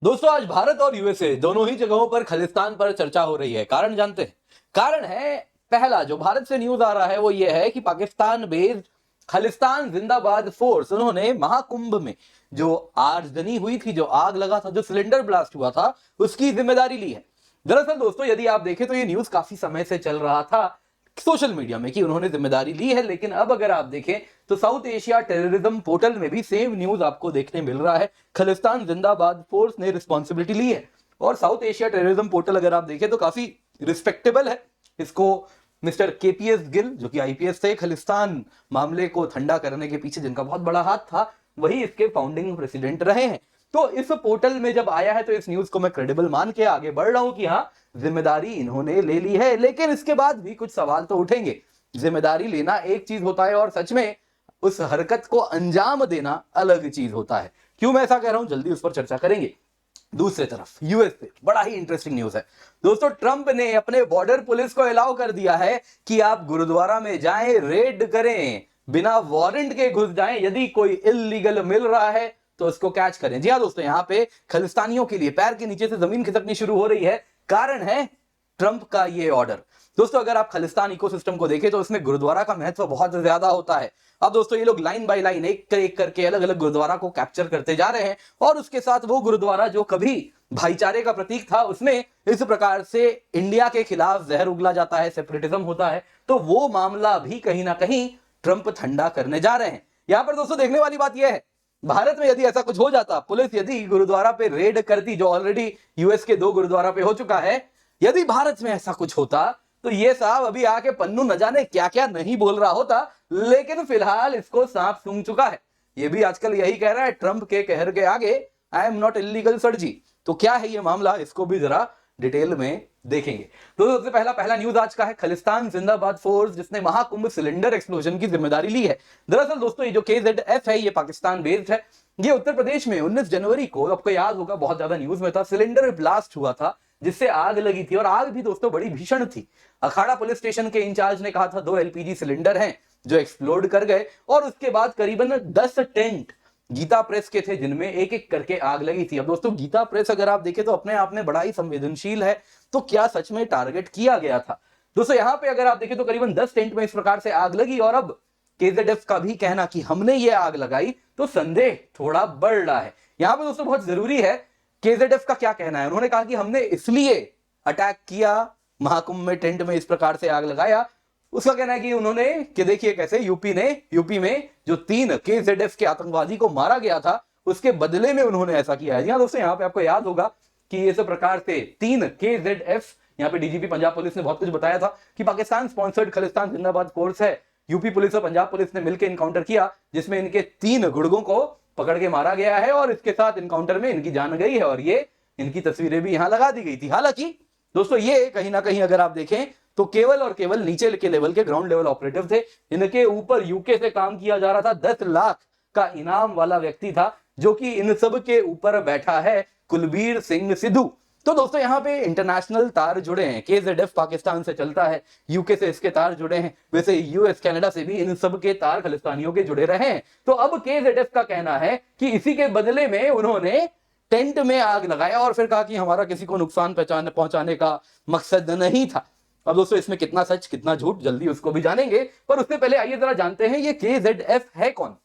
दोस्तों आज भारत और यूएसए दोनों ही जगहों पर खालिस्तान पर चर्चा हो रही है। कारण जानते हैं? कारण है पहला, जो भारत से न्यूज आ रहा है वो ये है कि पाकिस्तान बेस्ड खालिस्तान जिंदाबाद फोर्स, उन्होंने महाकुंभ में जो आगजनी हुई थी, जो आग लगा था, जो सिलेंडर ब्लास्ट हुआ था, उसकी जिम्मेदारी ली है। दरअसल दोस्तों यदि आप देखें तो ये न्यूज काफी समय से चल रहा था सोशल मीडिया में कि उन्होंने जिम्मेदारी ली है, लेकिन अब अगर आप देखें तो साउथ एशिया टेररिज्म पोर्टल में भी सेम न्यूज आपको देखने मिल रहा है। खालिस्तान जिंदाबाद फोर्स ने रिस्पॉन्सिबिलिटी ली है और साउथ एशिया टेररिज्म पोर्टल अगर आप देखें तो काफी रिस्पेक्टेबल है। इसको मिस्टर केपीएस गिल, जो कि आईपीएस थे, खालिस्तान मामले को ठंडा करने के पीछे जिनका बहुत बड़ा हाथ था, वही इसके फाउंडिंग प्रेसिडेंट रहे हैं। तो इस पोर्टल में जब आया है तो इस न्यूज को मैं क्रेडिबल मान के आगे बढ़ रहा हूं कि हाँ, जिम्मेदारी इन्होंने ले ली है। लेकिन इसके बाद भी कुछ सवाल तो उठेंगे। जिम्मेदारी लेना एक चीज होता है और सच में उस हरकत को अंजाम देना अलग चीज होता है। क्यों मैं ऐसा कह रहा हूं, जल्दी उस पर चर्चा करेंगे। दूसरी तरफ यूएस से बड़ा ही इंटरेस्टिंग न्यूज है दोस्तों। ट्रंप ने अपने बॉर्डर पुलिस को अलाउ कर दिया है कि आप गुरुद्वारा में जाएं, रेड करें, बिना वारंट के घुस जाएं। यदि कोई इल्लीगल मिल रहा है तो उसको कैच करें। जी हाँ दोस्तों, यहां पे खालिस्तानियों के लिए पैर के नीचे से जमीन खिसकनी शुरू हो रही है। कारण है ट्रंप का ये ऑर्डर। दोस्तों अगर आप खालिस्तान इकोसिस्टम को देखें तो उसमें गुरुद्वारा का महत्व बहुत ज्यादा होता है। अब दोस्तों ये लोग लाइन बाय लाइन एक करके अलग अलग गुरुद्वारा को कैप्चर करते जा रहे हैं और उसके साथ वो गुरुद्वारा जो कभी भाईचारे का प्रतीक था, उसमें इस प्रकार से इंडिया के खिलाफ जहर उगला जाता है, सेपरेटिज्म होता है। तो वो मामला भी कहीं ना कहीं ट्रंप ठंडा करने जा रहे हैं। यहां पर दोस्तों देखने वाली बात यह है, भारत में यदि ऐसा कुछ हो जाता, पुलिस यदि गुरुद्वारा पे रेड करती, जो ऑलरेडी यूएस के 2 गुरुद्वारा पे हो चुका है, यदि भारत में ऐसा कुछ होता तो ये साहब अभी आके पन्नू न जाने क्या क्या नहीं बोल रहा होता। लेकिन फिलहाल इसको सांप सूंघ चुका है। ये भी आजकल यही कह रहा है, ट्रंप के कहर के आगे I am not illegal sir ji. तो क्या है ये मामला, इसको भी जरा डिटेल में देखेंगे। तो सबसे पहला न्यूज आज का है खालिस्तान जिंदाबाद फोर्स, जिसने महाकुंभ सिलेंडर एक्सप्लोजन की जिम्मेदारी ली है। दरअसल दोस्तों ये जो KZF है ये पाकिस्तान बेस्ड है। ये उत्तर प्रदेश में 19 जनवरी को, आपको याद होगा बहुत ज्यादा न्यूज में था, सिलेंडर ब्लास्ट हुआ था जिससे आग लगी थी और आग भी दोस्तों बड़ी भीषण थी। अखाड़ा पुलिस स्टेशन के इंचार्ज ने कहा था 2 LPG सिलेंडर हैं जो एक्सप्लोड कर गए और उसके बाद करीबन 10 टेंट गीता प्रेस के थे जिनमें एक एक करके आग लगी थी। अब दोस्तों गीता प्रेस अगर आप देखें तो अपने आप में बड़ा ही संवेदनशील है। तो क्या सच में टारगेट किया गया था? दोस्तों यहां पे अगर आप देखें तो करीबन 10 टेंट में इस प्रकार से आग लगी और अब KZF का भी कहना कि हमने ये आग लगाई, तो संदेह थोड़ा बढ़ रहा है। यहां पे दोस्तों बहुत जरूरी है KZF का क्या कहना है। उन्होंने कहा कि हमने इसलिए अटैक किया, महाकुंभ में टेंट में इस प्रकार से आग लगाया। उसका कहना है कि उन्होंने, कि देखिए कैसे यूपी में जो 3 KZF के आतंकवादी को मारा गया था उसके बदले में उन्होंने ऐसा किया है। जी हाँ दोस्तों, यहां पे आपको याद होगा कि इस प्रकार से 3 KZF, यहां पे डीजीपी पंजाब पुलिस ने बहुत कुछ बताया था कि पाकिस्तान स्पॉन्सर्ड खालिस्तान जिंदाबाद फोर्स है। यूपी पुलिस और पंजाब पुलिस ने मिलकर इनकाउंटर किया जिसमें इनके 3 गुर्गों को पकड़ के मारा गया है और इसके साथ इनकाउंटर में इनकी जान गई है और ये इनकी तस्वीरें भी यहां लगा दी गई थी। हालांकि दोस्तों ये कहीं ना कहीं अगर आप देखें तो केवल और केवल नीचे के लेवल के ग्राउंड लेवल ऑपरेटिव थे। इनके ऊपर यूके से काम किया जा रहा था। 10 लाख का इनाम वाला व्यक्ति था जो कि इन सब के ऊपर बैठा है, कुलबीर सिंह सिद्धू। तो दोस्तों यहाँ पे इंटरनेशनल तार जुड़े हैं। KZF पाकिस्तान से चलता है, यूके से इसके तार जुड़े हैं, वैसे यूएस कनाडा से भी इन सब के तार खालिस्तानियों के जुड़े रहे हैं। तो अब KZF का कहना है कि इसी के बदले में उन्होंने टेंट में आग लगाया और फिर कहा कि हमारा किसी को नुकसान पहुंचाने का मकसद नहीं था। अब दोस्तों इसमें कितना सच कितना झूठ, जल्दी उसको भी जानेंगे। पर उससे पहले आइए जरा जानते हैं ये KZF है कौन।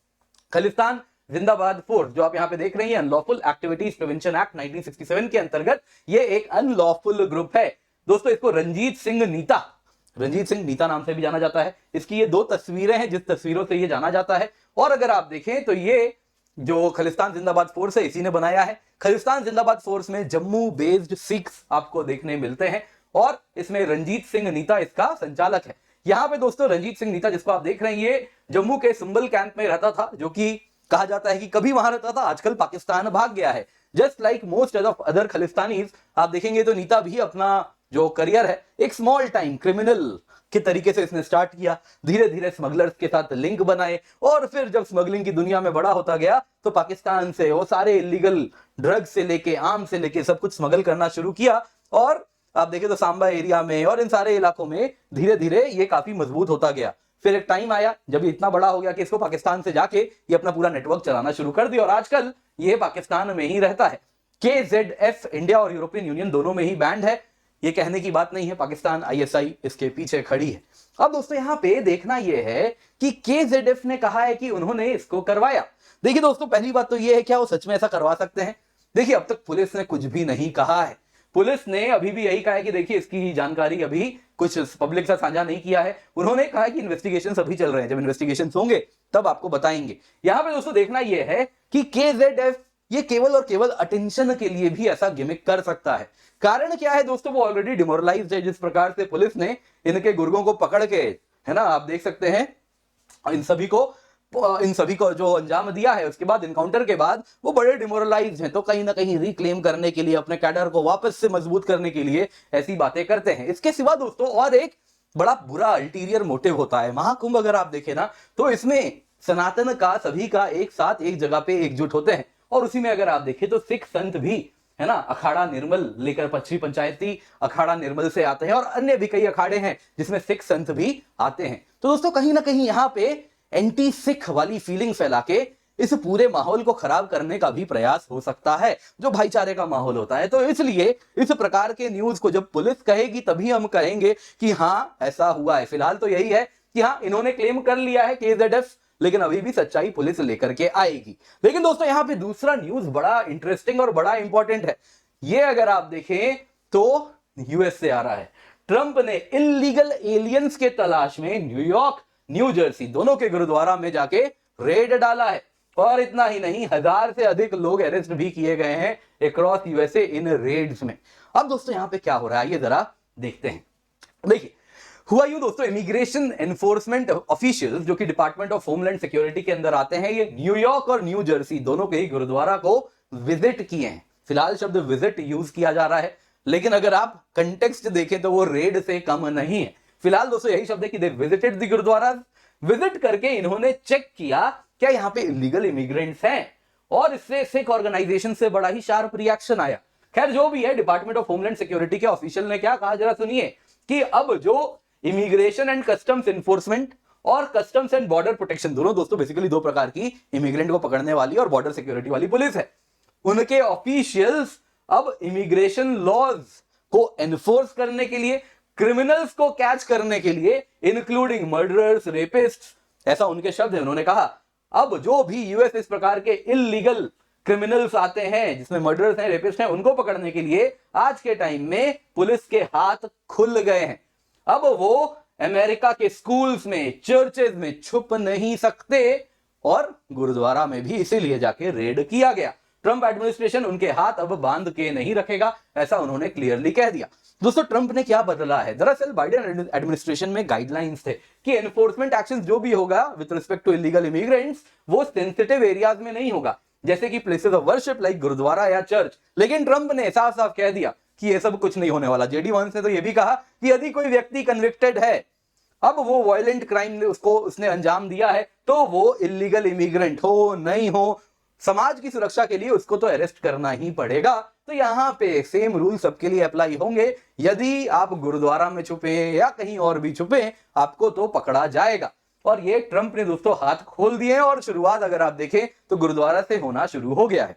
खालिस्तान जिंदाबाद फोर्स जो आप यहां पे देख रही हैं, अनलॉफुल एक्टिविटीज प्रिवेंशन एक्ट 1967 के अंतर्गत ये एक अनलॉफुल ग्रुप है। दोस्तों इसको रंजीत सिंह नीता नाम से भी जाना जाता है। इसकी ये 2 तस्वीरें हैं जिस तस्वीरों से ये जाना जाता है। और अगर आप देखें तो ये जो खालिस्तान जिंदाबाद फोर्स है इसी ने बनाया है। खालिस्तान जिंदाबाद फोर्स में जम्मू बेस्ड सिख्स आपको देखने मिलते हैं और इसमें रंजीत सिंह नीता इसका संचालक है। यहां पे दोस्तों रंजीत सिंह नीता जिसको आप देख रहे हैं, ये जम्मू के सुंबल कैंप में रहता था, जो कि कहा जाता है कि कभी वहां रहता था, आजकल पाकिस्तान भाग गया है। Just like most of other Khalistanis, आप देखेंगे तो नीता भी अपना जो करियर है एक स्मॉल टाइम क्रिमिनल के तरीके से इसने स्टार्ट किया। धीरे धीरे स्मगलर्स के साथ लिंक बनाए और फिर जब स्मगलिंग की दुनिया में बड़ा होता गया तो पाकिस्तान से वो सारे इलीगल ड्रग्स से लेके आम से लेके सब कुछ स्मगल करना शुरू किया। और आप देखें तो सांबा एरिया में और इन सारे इलाकों में धीरे धीरे ये काफी मजबूत होता गया। फिर एक टाइम आया जब ये इतना बड़ा हो गया कि इसको पाकिस्तान से जाके ये अपना पूरा नेटवर्क चलाना शुरू कर दिया और आजकल ये पाकिस्तान में ही रहता है। KZF इंडिया और यूरोपियन यूनियन दोनों में ही बैंड है, ये कहने की बात नहीं है, पाकिस्तान ISI इसके पीछे खड़ी है। अब दोस्तों यहां पे देखना यह है कि KZF ने कहा है कि उन्होंने इसको करवाया। देखिए दोस्तों, पहली बात तो यह है क्या वो सच में ऐसा करवा सकते हैं? देखिए, अब तक पुलिस ने कुछ भी नहीं कहा है। पुलिस ने अभी भी यही कहा है कि देखिए इसकी जानकारी अभी कुछ पब्लिक से साझा नहीं किया है। उन्होंने कहा कि इन्वेस्टिगेशंस अभी चल रहे हैं, जब इन्वेस्टिगेशंस होंगे तब आपको बताएंगे। यहां पे दोस्तों देखना यह है कि KZF ये केवल और केवल अटेंशन के लिए भी ऐसा गिमिक कर सकता है। कारण क्या है दोस्तों, वो ऑलरेडी डिमोरलाइज्ड है। जिस प्रकार से पुलिस ने इनके गुर्गों को पकड़ के, है ना, आप देख सकते हैं, इन सभी को जो अंजाम दिया है, उसके बाद इनकाउंटर के बाद वो बड़े डिमोरलाइज हैं। तो कहीं ना कहीं रिक्लेम करने के लिए, अपने कैडर को वापस से मजबूत करने के लिए ऐसी बातें करते हैं। इसके सिवा दोस्तों और एक बड़ा बुरा अल्टीरियर मोटिव होता है। महाकुंभ अगर आप देखें ना, तो इसमें सनातन का सभी का एक साथ एक जगह पे एकजुट होते हैं। और उसी में अगर आप देखें तो सिख संत भी, है ना, अखाड़ा निर्मल लेकर पश्चिमी पंचायती अखाड़ा निर्मल से आते हैं, और अन्य भी कई अखाड़े हैं जिसमें सिख संत भी आते हैं। तो दोस्तों कहीं ना कहीं यहां पे एंटी सिख वाली फीलिंग फैला के इस पूरे माहौल को खराब करने का भी प्रयास हो सकता है, जो भाईचारे का माहौल होता है। तो इसलिए इस प्रकार के न्यूज को जब पुलिस कहेगी तभी हम कहेंगे कि हाँ ऐसा हुआ है। फिलहाल तो यही है कि हाँ इन्होंने क्लेम कर लिया है KZF, लेकिन अभी भी सच्चाई पुलिस लेकर के आएगी। लेकिन दोस्तों यहां पे दूसरा न्यूज बड़ा इंटरेस्टिंग और बड़ा इंपॉर्टेंट है। ये अगर आप देखें तो यूएस से आ रहा है। ट्रंप ने इल्लीगल एलियंस के तलाश में न्यूयॉर्क, न्यू जर्सी दोनों के गुरुद्वारा में जाके रेड डाला है। और इतना ही नहीं, 1000 से अधिक लोग अरेस्ट भी किए गए हैं अक्रॉस यूएसए इन रेड्स में। अब दोस्तों यहां पे क्या हो रहा है ये जरा देखते हैं। देखिए हुआ यूं दोस्तों, इमिग्रेशन एनफोर्समेंट ऑफिशियल्स जो कि डिपार्टमेंट ऑफ होमलैंड सिक्योरिटी के अंदर आते हैं, ये न्यूयॉर्क और न्यू जर्सी दोनों के ही गुरुद्वारा को विजिट किए हैं। फिलहाल शब्द विजिट यूज किया जा रहा है, लेकिन अगर आप कंटेक्स्ट देखें तो वो रेड से कम नहीं है। फिलहाल दोस्तों यही शब्द है कि they visited the gurdwara. Visit करके इन्होंने चेक किया क्या यहां पे इलीगल इमिग्रेंट्स हैं, और इससे सिख ऑर्गेनाइजेशन से बड़ा ही शार्प रिएक्शन आया। खैर जो भी है, डिपार्टमेंट ऑफ होमलैंड सिक्योरिटी के ऑफिशियल ने क्या कहा जरा सुनिए, कि अब जो इमिग्रेशन एंड कस्टम्स एनफोर्समेंट और कस्टम्स एंड बॉर्डर प्रोटेक्शन, दोनों दोस्तों बेसिकली दो प्रकार की इमिग्रेंट को पकड़ने वाली और बॉर्डर सिक्योरिटी वाली पुलिस है, उनके ऑफिशियल्स अब इमिग्रेशन लॉज को एनफोर्स करने के लिए, क्रिमिनल्स को कैच करने के लिए, इंक्लूडिंग मर्डरर्स, रेपिस्ट्स, ऐसा उनके शब्द है। उन्होंने कहा अब जो भी यूएस इस प्रकार के इलीगल क्रिमिनल्स आते हैं, जिसमें मर्डरर्स हैं, रेपिस्ट हैं, उनको पकड़ने के लिए आज के टाइम में पुलिस के हाथ खुल गए हैं। अब वो अमेरिका के स्कूल्स में, चर्चेज में छुप नहीं सकते, और गुरुद्वारा में भी इसीलिए जाके रेड किया गया। ट्रंप एडमिनिस्ट्रेशन उनके हाथ अब बांध के नहीं रखेगा, ऐसा उन्होंने क्लियरली कह दिया। दोस्तों ट्रंप ने क्या बदला है, दरअसल बाइडेन एडमिनिस्ट्रेशन में गाइडलाइंस थे कि एनफोर्समेंट एक्शन जो भी होगा with respect to illegal immigrants, वो सेंसिटिव एरियाज में नहीं होगा, जैसे कि places of worship like gurdwara या चर्च। लेकिन ट्रंप ने साफ साफ कह दिया कि ये सब कुछ नहीं होने वाला। जेडी वांस ने तो ये भी कहा कि यदि कोई व्यक्ति कन्विक्टेड है, अब वो वायलेंट क्राइम उसने अंजाम दिया है, तो वो इलीगल इमिग्रेंट हो नहीं हो, समाज की सुरक्षा के लिए उसको तो अरेस्ट करना ही पड़ेगा। तो यहां पे सेम रूल सबके लिए अप्लाई होंगे। यदि आप गुरुद्वारा में छुपे या कहीं और भी छुपे, आपको तो पकड़ा जाएगा। और ये ट्रंप ने दोस्तों हाथ खोल दिए हैं, और शुरुआत अगर आप देखें तो गुरुद्वारा से होना शुरू हो गया है।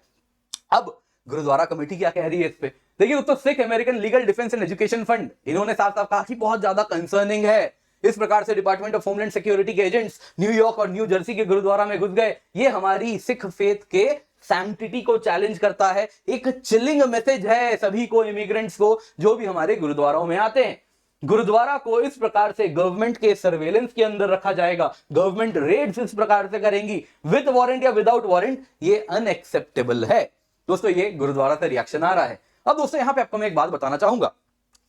अब गुरुद्वारा कमेटी क्या कह रही है इस पे, देखिए दोस्तों, Sikh American legal defence and education fund, इन्होंने साफ साफ कहा कि बहुत ज्यादा कंसर्निंग है। इस प्रकार से डिपार्टमेंट ऑफ होमलैंड सिक्योरिटी के एजेंट्स न्यूयॉर्क और न्यू जर्सी के गुरुद्वारा में घुस गए। ये हमारी सिख फेथ के सैंक्टिटी को चैलेंज करता है। एक चिलिंग मैसेज है सभी को, इमिग्रेंट्स को, जो भी हमारे गुरुद्वारों में आते हैं। गुरुद्वारा को इस प्रकार से गवर्नमेंट के सर्वेलेंस के अंदर रखा जाएगा, गवर्नमेंट रेड्स इस प्रकार से करेंगी विद वारंट या विदाउट वारंट, ये अनएक्सेप्टेबल है। दोस्तों ये गुरुद्वारा से रिएक्शन आ रहा है। अब दोस्तों यहां पे आपको मैं एक बात बताना चाहूंगा,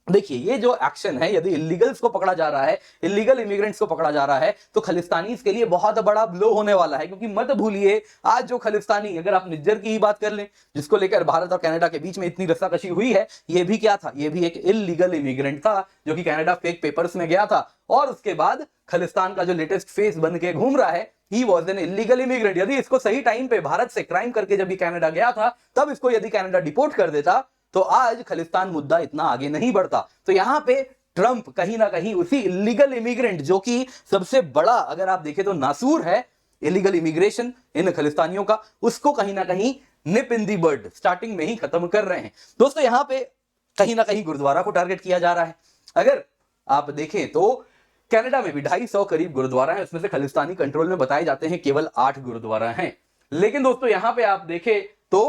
देखिए ये जो एक्शन है, यदि इलीगल्स को पकड़ा जा रहा है, इलीगल इमिग्रेंट्स को पकड़ा जा रहा है, तो खालिस्तानीज के लिए बहुत बड़ा ब्लो होने वाला है। क्योंकि मत भूलिए, आज जो खालिस्तानी, अगर आप निज्जर की ही बात कर लें, जिसको लेकर भारत और कनाडा के बीच में इतनी रस्साकशी हुई है, ये भी क्या था, ये भी एक इलीगल इमिग्रेंट था जो कि कनाडा फेक पेपर्स में गया था, और उसके बाद खालिस्तान का जो लेटेस्ट फेस बन के घूम रहा है, he was an illegal immigrant. यदि इसको सही टाइम पे भारत से क्राइम करके जब ये कनाडा गया था, तब इसको यदि कनाडा डिपोर्ट कर देता, तो आज खालिस्तान मुद्दा इतना आगे नहीं बढ़ता। तो यहां पे ट्रंप कहीं ना कहीं उसी इलीगल इमिग्रेंट, जो कि सबसे बड़ा अगर आप देखें तो नासूर है इलीगल इमिग्रेशन इन खालिस्तानियों का, उसको कहीं ना कहीं निप इन दी बर्ड स्टार्टिंग में ही खत्म कर रहे हैं। दोस्तों यहां पे कहीं ना कहीं गुरुद्वारा को टारगेट किया जा रहा है। अगर आप देखें तो कनाडा में भी 250 करीब गुरुद्वारा है, उसमें से खालिस्तानी कंट्रोल में बताए जाते हैं केवल 8 गुरुद्वारा हैं। लेकिन दोस्तों यहां पे आप देखें तो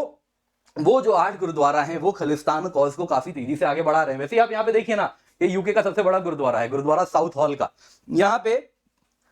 वो जो 8 गुरुद्वारा हैं वो खालिस्तान कॉज को काफी तेजी से आगे बढ़ा रहे हैं। वैसे आप यहां पे देखिए ना, ये यूके का सबसे बड़ा गुरुद्वारा है, गुरुद्वारा साउथ हॉल का। यहां पे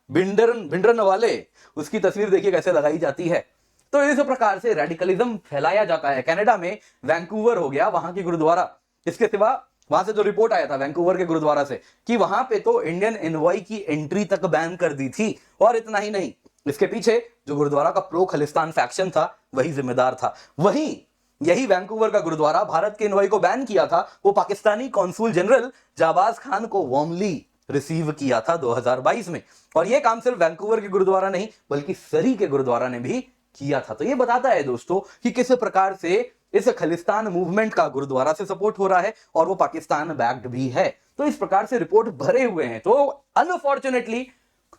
भिंडरन वाले उसकी तस्वीर देखिए कैसे लगाई जाती है। तो इस प्रकार से रेडिकलिज्म फैलाया जाता है। कनाडा में वैंकूवर हो गया वहां की गुरुद्वारा, इसके सिवा वहां से जो रिपोर्ट आया था वैंकूवर के गुरुद्वारा से कि वहां पे तो इंडियन एनवॉय की एंट्री तक बैन कर दी थी। और इतना ही नहीं, इसके पीछे जो गुरुद्वारा का प्रो खालिस्तान फैक्शन था वही जिम्मेदार था। वहीं यही वैंकूवर का गुरुद्वारा भारत के एनवॉय को बैन किया था, वो पाकिस्तानी कॉन्सुल जनरल जाबाज खान को वार्मली रिसीव किया था 2022 में। और यह काम सिर्फ वैंकूवर के गुरुद्वारा नहीं बल्कि सरी के गुरुद्वारा ने भी किया था। तो ये बताता है दोस्तों कि किस प्रकार से इस खालिस्तान मूवमेंट का गुरुद्वारा से सपोर्ट हो रहा है और वो पाकिस्तान बैक्ड भी है। तो इस प्रकार से रिपोर्ट भरे हुए हैं। तो अनफॉर्चुनेटली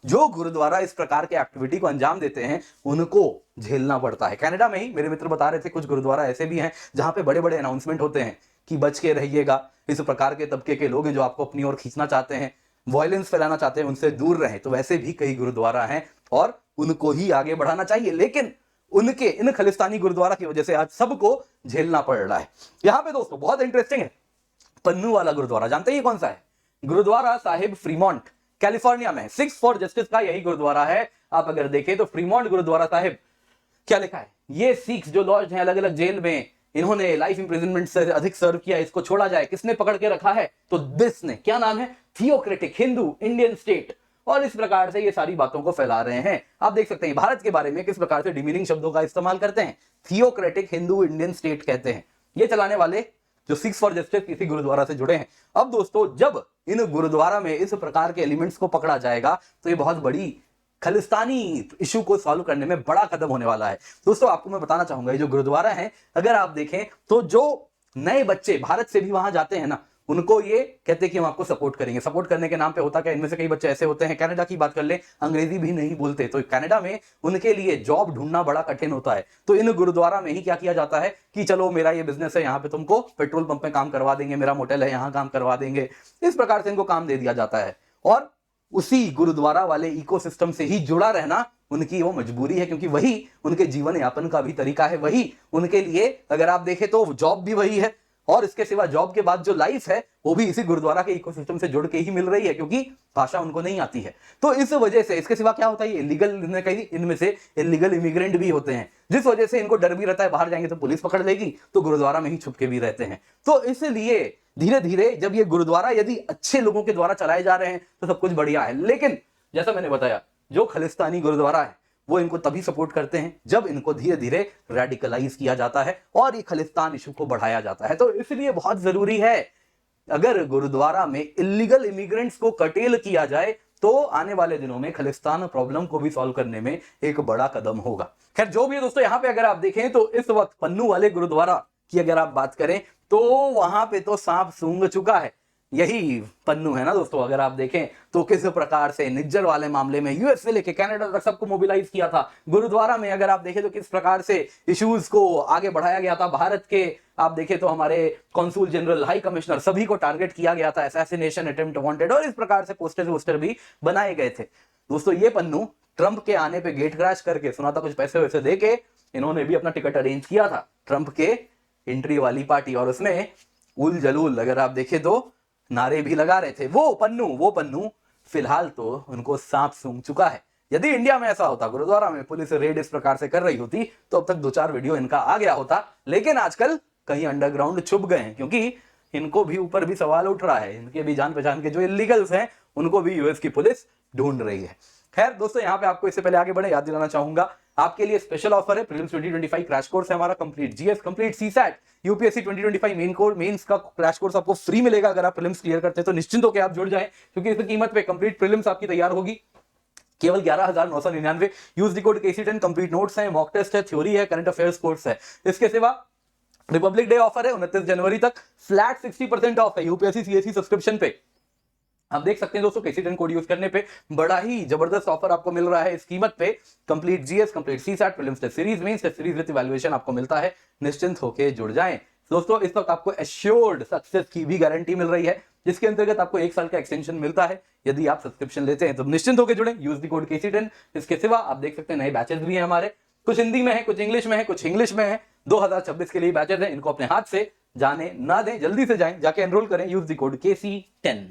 जो गुरुद्वारा इस प्रकार के एक्टिविटी को अंजाम देते हैं उनको झेलना पड़ता है। कनाडा में ही मेरे मित्र बता रहे थे कुछ गुरुद्वारा ऐसे भी हैं जहां पे बड़े बड़े अनाउंसमेंट होते हैं कि बच के रहिएगा, इस प्रकार के तबके के लोग हैं जो आपको अपनी ओर खींचना चाहते हैं, वायलेंस फैलाना चाहते हैं, उनसे दूर रहें। तो वैसे भी कई गुरुद्वारा हैं और उनको ही आगे बढ़ाना चाहिए, लेकिन उनके इन खालिस्तानी गुरुद्वारा की वजह से आज सबको झेलना पड़ रहा है। यहां पे दोस्तों बहुत इंटरेस्टिंग है, पन्नू वाला गुरुद्वारा जानते हैं ये कौन सा है? गुरुद्वारा साहिब फ्रीमॉन्ट कैलिफोर्निया में 6 फॉर जस्टिस का यही गुरुद्वारा है। आप अगर देखें तो फ्रीमॉन्ट गुरुद्वारा साहिब क्या लिखा है, ये सिख्स जो लॉज हैं अलग अलग जेल में, इन्होंने लाइफ इंप्रिजनमेंट से अधिक सर्व किया, इसको छोड़ा जाए। किसने पकड़ के रखा है? तो दिस ने, क्या नाम है? Theocratic Hindu Indian state. और इस प्रकार से ये सारी बातों को फैला रहे हैं। आप देख सकते हैं भारत के बारे में किस प्रकार से डिमीनिंग शब्दों का इस्तेमाल करते हैं। थियोक्रेटिक हिंदू इंडियन स्टेट कहते हैं ये चलाने वाले जो 6 फॉर जस्टिस किसी गुरुद्वारा से जुड़े हैं। अब दोस्तों जब इन गुरुद्वारा में इस प्रकार के एलिमेंट्स को पकड़ा जाएगा तो ये बहुत बड़ी खालिस्तानी इशू को सॉल्व करने में बड़ा कदम होने वाला है। दोस्तों आपको मैं बताना चाहूंगा ये जो गुरुद्वारा है, अगर आप देखें तो जो नए बच्चे भारत से भी वहां जाते हैं ना, उनको ये कहते हैं कि हम आपको सपोर्ट करेंगे। सपोर्ट करने के नाम पे होता क्या, इनमें से कई बच्चे ऐसे होते हैं, कनाडा की बात कर ले, अंग्रेजी भी नहीं बोलते, तो कनाडा में उनके लिए जॉब ढूंढना बड़ा कठिन होता है। तो इन गुरुद्वारा में ही क्या किया जाता है कि चलो मेरा ये बिजनेस है, यहाँ पे तुमको पेट्रोल पंप में काम करवा देंगे, मेरा मोटेल है यहाँ काम करवा देंगे, इस प्रकार से इनको काम दे दिया जाता है। और उसी गुरुद्वारा वाले इकोसिस्टम से ही जुड़ा रहना उनकी वो मजबूरी है, क्योंकि वही उनके जीवन यापन का भी तरीका है। वही उनके लिए अगर आप देखें तो जॉब भी वही है, और इसके सिवा जॉब के बाद जो लाइफ है वो भी इसी गुरुद्वारा के इकोसिस्टम से जुड़ के ही मिल रही है, क्योंकि भाषा उनको नहीं आती है। तो इस वजह से इसके सिवा क्या होता है, इलीगल, इनमें से इलीगल इमिग्रेंट भी होते हैं, जिस वजह से इनको डर भी रहता है बाहर जाएंगे तो पुलिस पकड़ लेगी, तो गुरुद्वारा में ही छुप के भी रहते हैं। तो इसलिए धीरे धीरे जब ये गुरुद्वारा यदि अच्छे लोगों के द्वारा चलाए जा रहे हैं तो सब कुछ बढ़िया है। लेकिन जैसा मैंने बताया जो खालिस्तानी गुरुद्वारा है वो इनको तभी सपोर्ट करते हैं जब इनको धीरे धीरे रेडिकलाइज किया जाता है और ये खालिस्तान इशू को बढ़ाया जाता है। तो इसलिए बहुत जरूरी है अगर गुरुद्वारा में इलीगल इमिग्रेंट्स को कर्टेल किया जाए तो आने वाले दिनों में खालिस्तान प्रॉब्लम को भी सॉल्व करने में एक बड़ा कदम होगा। खैर जो भी है दोस्तों, यहाँ पे अगर आप देखें तो इस वक्त पन्नू वाले गुरुद्वारा की अगर आप बात करें तो वहां पे तो सांप सूंघ चुका है। यही पन्नू है ना दोस्तों, अगर आप देखें तो किस प्रकार से निज्जर वाले मामले में यूएस से लेके कनाडा तक सबको मोबिलाइज किया था। गुरुद्वारा में अगर आप देखें तो किस प्रकार से इश्यूज को आगे बढ़ाया गया था। भारत के आप देखें तो हमारे कॉन्सुल जनरल, हाई कमिश्नर, सभी को टारगेट किया गया था, असैसिनेशन अटेम्प्ट वांटेड, और इस प्रकार से पोस्टर भी बनाए गए थे। दोस्तों ये पन्नू ट्रंप के आने पे गेट क्रैश करके, सुना था कुछ पैसे वैसे दे के इन्होंने भी अपना टिकट अरेंज किया था ट्रंप के एंट्री वाली पार्टी, और उसमें उल जलूल अगर आप देखें तो नारे भी लगा रहे थे। वो पन्नू फिलहाल तो उनको सांप सूंघ चुका है। यदि इंडिया में ऐसा होता, गुरुद्वारा में पुलिस रेड इस प्रकार से कर रही होती तो अब तक 2-4 वीडियो इनका आ गया होता। लेकिन आजकल कहीं अंडरग्राउंड छुप गए हैं, क्योंकि इनको भी ऊपर भी सवाल उठ रहा है, इनके भी जान पहचान के जो इलीगल्स हैं उनको भी यूएस की पुलिस ढूंढ रही है। खैर दोस्तों, यहाँ पे आपको इससे पहले आगे बढ़े याद दिलाना चाहूंगा आपके लिए स्पेशल ऑफर है। प्रीलिम्स 2025 क्रैश कोर्स है हमारा, complete GS, complete CSAT, UPSC 2025 mains का क्रैश कोर्स आपको फ्री मिलेगा। अगर आप प्रीलिम्स क्लियर करते हैं तो निश्चिंत होकर आप जुड़ जाएं, क्योंकि इस कीमत पे कंप्लीट प्रीलिम्स आपकी तैयार होगी केवल 11,999। Use the code KC10, complete notes हैं, मॉक टेस्ट है, थ्योरी है, करंट अफेयर्स कोर्स है। इसके सिवा रिपब्लिक डे ऑफर है 29 जनवरी तक, फ्लैट 60% ऑफ है यूपीएससी CSE सब्सक्रिप्शन पे। आप देख सकते हैं दोस्तों KC10 कोड यूज करने पे बड़ा ही जबरदस्त ऑफर आपको मिल रहा है इस कीमत पे। Complete GS, complete CSAT, prelims test series, mains test series with evaluation आपको मिलता है। निश्चिंत होकर जुड़ जाएं दोस्तों। इस वक्त आपको एश्योर्ड सक्सेस की भी गारंटी मिल रही है, जिसके अंतर्गत आपको 1 साल का एक्सटेंशन मिलता है यदि आप सब्सक्रिप्शन लेते हैं। तो निश्चिंत होकर जुड़ें, यूज द कोड KC10। इसके सिवा आप देख सकते हैं नए बैचेस भी हैं हमारे, कुछ हिंदी में है, कुछ इंग्लिश में है, कुछ इंग्लिश में है। 2026 के लिए बैचेस हैं, इनको अपने हाथ से जाने ना दें, जल्दी से जाएं, जाके एनरोल करें। Use the code KC10।